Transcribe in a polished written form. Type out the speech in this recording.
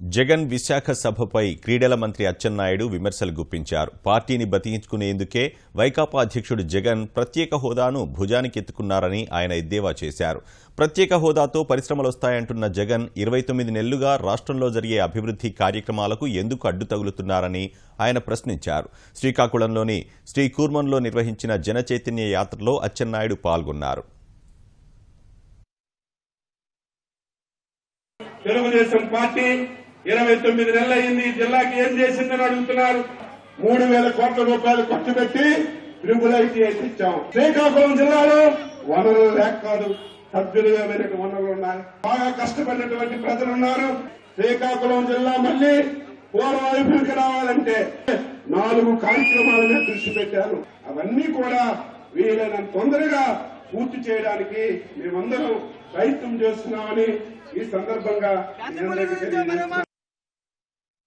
జగన్ విశాఖ సభపై క్రీడల మంత్రి అచ్చెన్నాయుడు విమర్శలు గుప్పించారు. పార్టీని బతికించుకునేందుకే వైకాపా అధ్యక్షుడు జగన్ ప్రత్యేక హోదాను భుజానికెత్తుకున్నారని ఆయన ఎద్దేవా చేశారు. ప్రత్యేక హోదాతో పరిశ్రమలొస్తాయంటున్న జగన్ 29 నెలలుగా రాష్ట్రంలో జరిగే అభివృద్ధి కార్యక్రమాలకు ఎందుకు అడ్డు తగులుతున్నారని ఆయన ప్రశ్నించారు. శ్రీకాకుళంలోని శ్రీకూర్మంలో నిర్వహించిన జనచైతన్య యాత్రలో అచ్చెన్నాయుడు పాల్గొన్నారు. తెలుగుదేశం పార్టీ 29 నెలలైంది. జిల్లాకి ఏం చేసిందని అడుగుతున్నారు. 3,000 కోట్ల రూపాయలు ఖర్చు పెట్టి ట్రిపుల్ ఐటీ ఇచ్చాం. శ్రీకాకుళం జిల్లాలో వనరులు లేక కాదు, సద్వినియోగమైన వనరులు ఉన్నాయి. బాగా కష్టపడినటువంటి ప్రజలు ఉన్నారు. శ్రీకాకుళం జిల్లా మళ్లీ పూర్వవైపుకి రావాలంటే 4 కార్యక్రమాల మీద దృష్టి పెట్టారు. అవన్నీ కూడా వీలైనంత తొందరగా పూర్తి చేయడానికి మేమందరం ప్రయత్నం చేస్తున్నామని ఈ సందర్భంగా